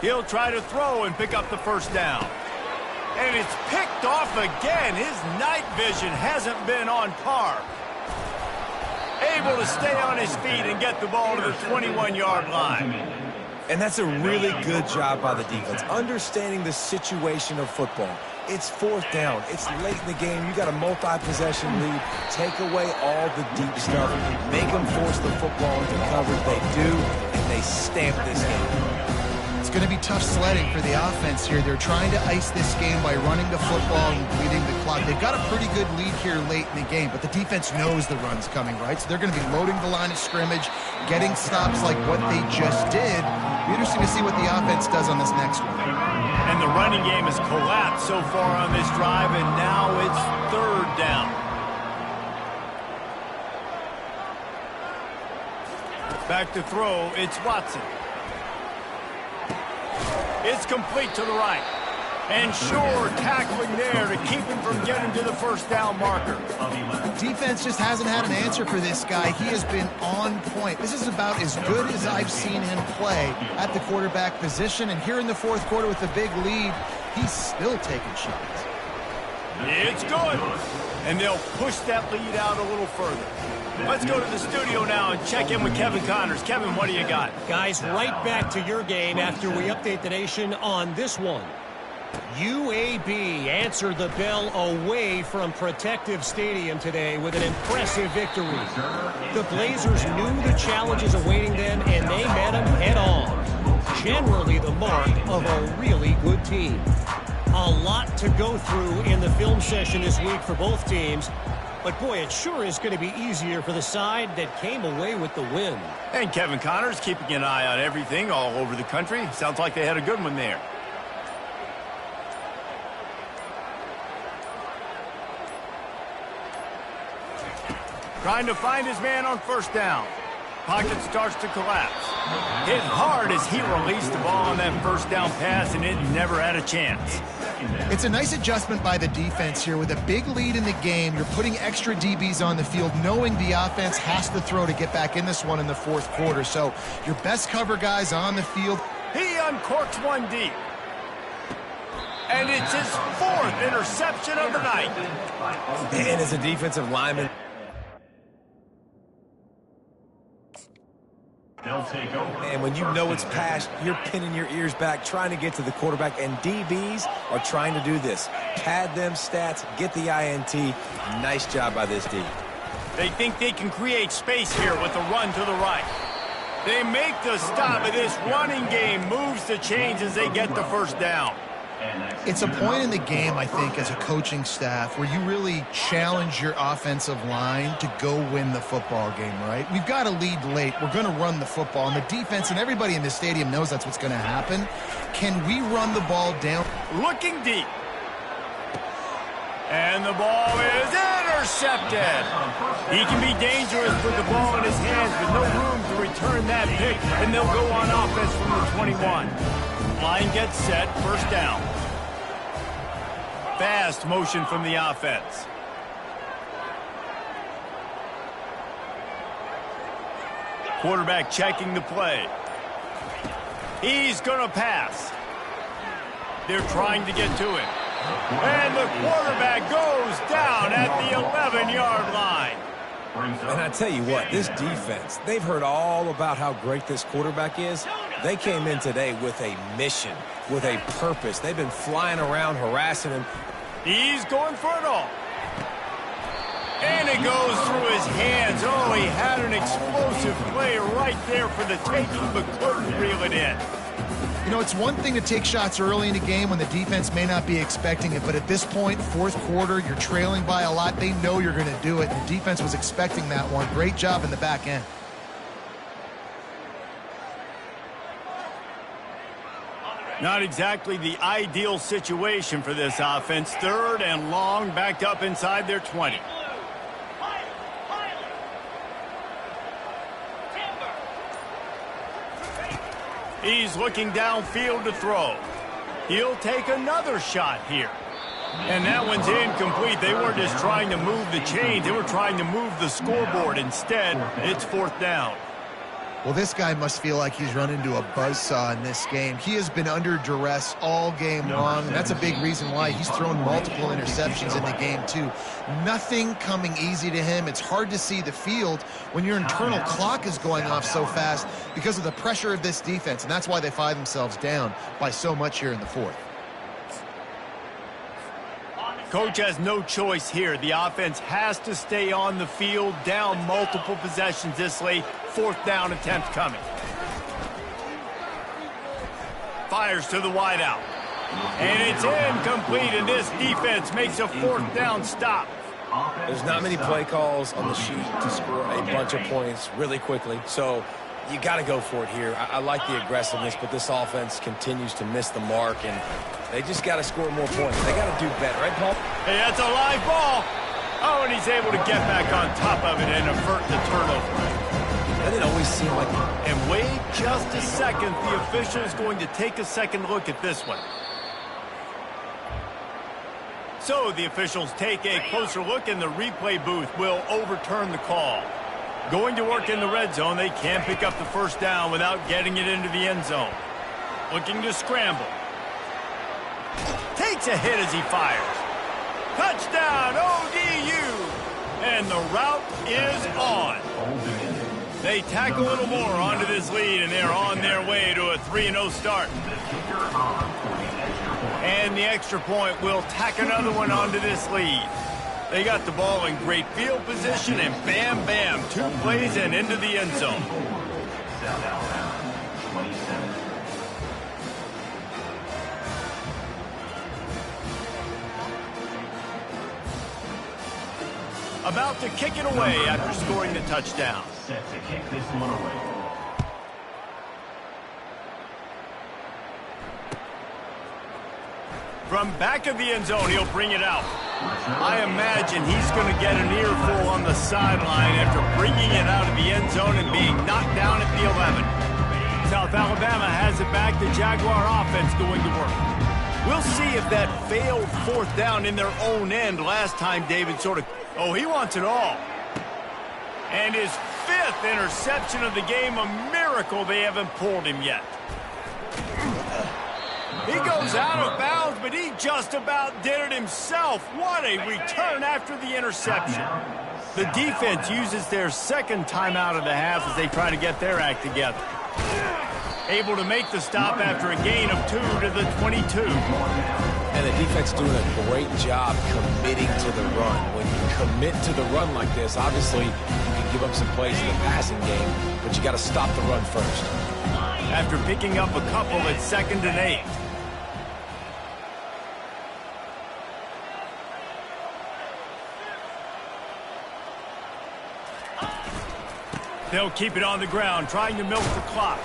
[SPEAKER 1] He'll try to throw and pick up the first down. And it's picked off again. His night vision hasn't been on par. Able to stay on his feet and get the ball to the 21-yard line.
[SPEAKER 3] And that's a really good job by the defense, understanding the situation of football. It's 4th down. It's late in the game. You got a multi-possession lead. Take away all the deep stuff. Make them force the football into coverage. They do, and they stamp this game.
[SPEAKER 2] It's going to be tough sledding for the offense here. They're trying to ice this game by running the football and bleeding the clock. They've got a pretty good lead here late in the game, but the defense knows the run's coming, right? So they're going to be loading the line of scrimmage, getting stops like what they just did. It'll be interesting to see what the offense does on this next one.
[SPEAKER 1] And the running game has collapsed so far on this drive, and now it's 3rd down. Back to throw, it's Watson. It's complete to the right. And sure, tackling there to keep him from getting to the 1st down marker.
[SPEAKER 2] Defense just hasn't had an answer for this guy. He has been on point. This is about as good as I've seen him play at the quarterback position. And here in the 4th quarter with a big lead, he's still taking shots.
[SPEAKER 1] It's good. And they'll push that lead out a little further. Let's go to the studio now and check in with Kevin Connors. Kevin, what do you got?
[SPEAKER 5] Guys, right back to your game after we update the nation on this one. UAB answered the bell away from Protective Stadium today with an impressive victory. The Blazers knew the challenges awaiting them, and they met them head-on. Generally the mark of a really good team. A lot to go through in the film session this week for both teams. But, boy, it sure is going to be easier for the side that came away with the win.
[SPEAKER 1] And Kevin Connors keeping an eye on everything all over the country. Sounds like they had a good one there. Trying to find his man on first down. Pocket starts to collapse. Hit hard as he released the ball on that first down pass, and it never had a chance.
[SPEAKER 2] It's a nice adjustment by the defense here. With a big lead in the game, you're putting extra DBs on the field, knowing the offense has to throw to get back in this one in the fourth quarter. So your best cover guys on the field.
[SPEAKER 1] He uncorks one deep. And it's his fourth interception of the night.
[SPEAKER 3] And as a defensive lineman, and when you know it's passed, you're pinning your ears back, trying to get to the quarterback, and DBs are trying to do this. Pad them stats, get the INT. Nice job by this D.
[SPEAKER 1] They think they can create space here with a run to the right. They make the stop, but this running game moves the chains as they get the first down.
[SPEAKER 2] It's a point in the game, I think, as a coaching staff where you really challenge your offensive line to go win the football game, right? We've got to lead late. We're going to run the football. And the defense and everybody in the stadium knows that's what's going to happen. Can we run the ball down?
[SPEAKER 1] Looking deep. And the ball is intercepted. He can be dangerous with the ball in his hands, but no room to return that pick, and they'll go on offense from the 21. Line gets set, first down. Fast motion from the offense. Quarterback checking the play. He's going to pass. They're trying to get to him. And the quarterback goes down at the 11-yard line.
[SPEAKER 3] And I tell you what, this defense, they've heard all about how great this quarterback is. They came in today with a mission, with a purpose. They've been flying around, harassing him.
[SPEAKER 1] He's going for it all. And it goes through his hands. Oh, he had an explosive play right there for the taking, but couldn't reel it in.
[SPEAKER 2] You know, it's one thing to take shots early in the game when the defense may not be expecting it, but at this point, fourth quarter, you're trailing by a lot. They know you're going to do it. The defense was expecting that one. Great job in the back end.
[SPEAKER 1] Not exactly the ideal situation for this offense. Third and long, backed up inside their 20. He's looking downfield to throw. He'll take another shot here. And that one's incomplete. They weren't just trying to move the chains. They were trying to move the scoreboard. Instead, it's fourth down.
[SPEAKER 2] Well, this guy must feel like he's run into a buzzsaw in this game. He has been under duress all game long, and that's a big reason why he's thrown multiple interceptions in the game, too. Nothing coming easy to him. It's hard to see the field when your internal clock is going off so fast because of the pressure of this defense, and that's why they find themselves down by so much here in the fourth.
[SPEAKER 1] Coach has no choice here. The offense has to stay on the field, down multiple possessions this late. Fourth down attempt coming. Fires to the wideout. And it's incomplete, and this defense makes a fourth down stop.
[SPEAKER 3] There's not many play calls on the sheet to score a bunch of points really quickly, so you got to go for it here. I like the aggressiveness, but this offense continues to miss the mark, and they just got to score more points. They got to do better, right, Paul?
[SPEAKER 1] Hey, that's a live ball. Oh, and he's able to get back on top of it and avert the turnover.
[SPEAKER 3] That didn't always seem like...
[SPEAKER 1] And wait just a second. The official is going to take a second look at this one. So the officials take a closer look, and the replay booth will overturn the call. Going to work in the red zone, they can pick up the first down without getting it into the end zone. Looking to scramble. Takes a hit as he fires. Touchdown, ODU! And the route is on. They tack a little more onto this lead, and they're on their way to a 3-0 start. And the extra point will tack another one onto this lead. They got the ball in great field position, and bam, bam, 2 plays and into the end zone.
[SPEAKER 4] South Alabama, 27.
[SPEAKER 1] About to kick it away after scoring the touchdown.
[SPEAKER 4] Set to kick this one away.
[SPEAKER 1] From back of the end zone, he'll bring it out. I imagine he's going to get an earful on the sideline after bringing it out of the end zone and being knocked down at the 11. South Alabama has it back. The Jaguar offense going to work. We'll see if that failed 4th down in their own end last time David oh, he wants it all. And his 5th interception of the game, a miracle they haven't pulled him yet. He goes out of bounds, but he just about did it himself. What a return after the interception. The defense uses their 2nd timeout of the half as they try to get their act together. Able to make the stop after a gain of 2 to the 22.
[SPEAKER 3] And the defense doing a great job committing to the run. When you commit to the run like this, obviously you can give up some plays in the passing game, but you got to stop the run first.
[SPEAKER 1] After picking up a couple at 2nd and 8. They'll keep it on the ground, trying to milk the clock.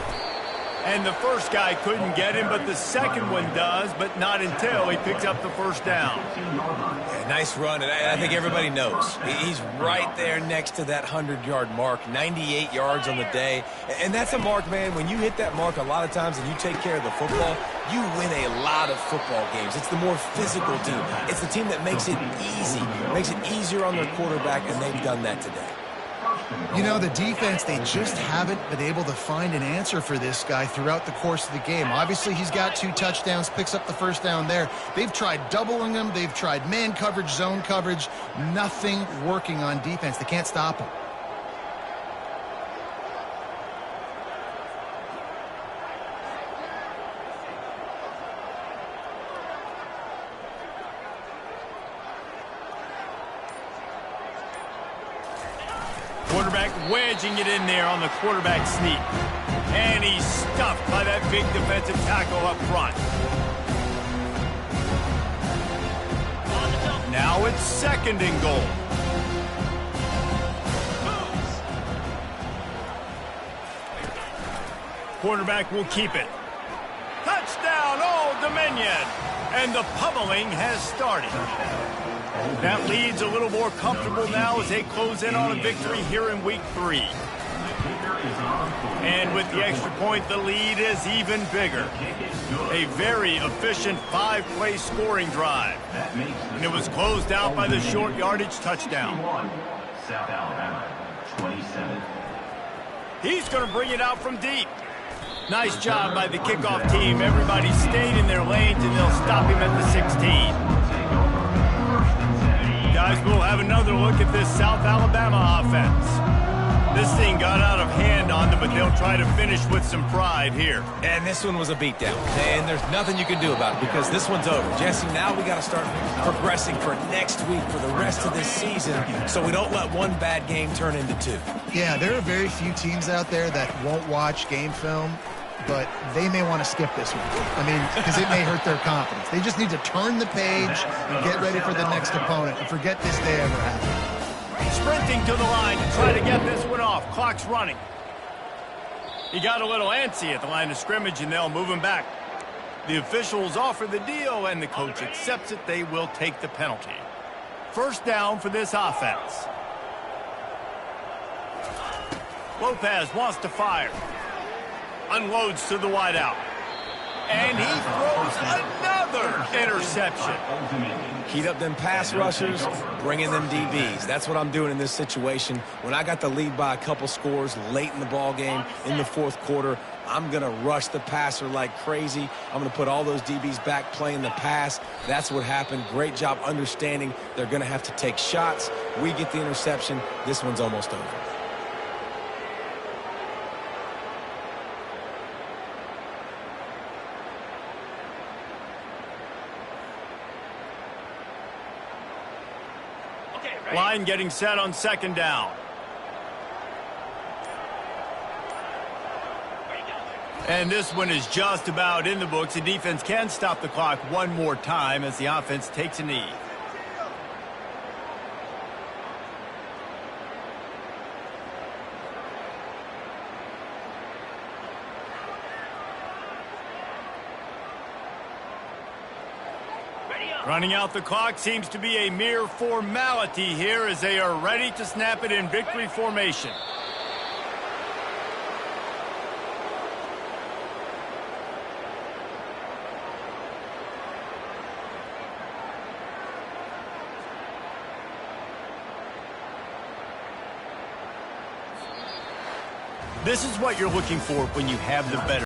[SPEAKER 1] And the first guy couldn't get him, but the second one does, but not until he picks up the 1st down.
[SPEAKER 3] Yeah, nice run, and I think everybody knows. He's right there next to that 100-yard mark, 98 yards on the day. And that's a mark, man, when you hit that mark a lot of times and you take care of the football, you win a lot of football games. It's the more physical team. It's the team that makes it easy, makes it easier on their quarterback, and they've done that today.
[SPEAKER 2] You know, the defense, they just haven't been able to find an answer for this guy throughout the course of the game. Obviously, he's got 2 touchdowns, picks up the 1st down there. They've tried doubling him. They've tried man coverage, zone coverage. Nothing working on defense. They can't stop him.
[SPEAKER 1] Quarterback wedging it in there on the quarterback sneak. And he's stuffed by that big defensive tackle up front. Now it's 2nd and goal. Quarterback will keep it. Touchdown, Old Dominion! And the pummeling has started. That lead's a little more comfortable now as they close in on a victory here in week 3. And with the extra point, the lead is even bigger. A very efficient 5-play scoring drive. And it was closed out by the short yardage touchdown.
[SPEAKER 4] South Alabama, 27.
[SPEAKER 1] He's going to bring it out from deep. Nice job by the kickoff team. Everybody stayed in their lanes, and they'll stop him at the 16. Guys, we'll have another look at this South Alabama offense. This thing got out of hand on them, but they'll try to finish with some pride here.
[SPEAKER 3] And this one was a beatdown. And there's nothing you can do about it because this one's over. Jesse, now we got to start progressing for next week for the rest of this season so we don't let one bad game turn into 2.
[SPEAKER 2] Yeah, there are very few teams out there that won't watch game film, but they may want to skip this one. I mean, because it may hurt their confidence. They just need to turn the page and get ready for the next opponent and forget this day ever happened.
[SPEAKER 1] Sprinting to the line to try to get this one off. Clock's running. He got a little antsy at the line of scrimmage, and they'll move him back. The officials offer the deal, and the coach accepts it. They will take the penalty. 1st down for this offense. Lopez wants to fire. Unloads to the wideout. And he throws another interception.
[SPEAKER 3] Heat up them pass rushers, bring in them DBs. That's what I'm doing in this situation. When I got the lead by a couple scores late in the ball game, in the 4th quarter, I'm going to rush the passer like crazy. I'm going to put all those DBs back playing the pass. That's what happened. Great job understanding they're going to have to take shots. We get the interception. This one's almost over.
[SPEAKER 1] Line getting set on second down. And this one is just about in the books. The defense can stop the clock one more time as the offense takes a knee. Running out the clock seems to be a mere formality here as they are ready to snap it in victory formation. This is what you're looking for when you have the better.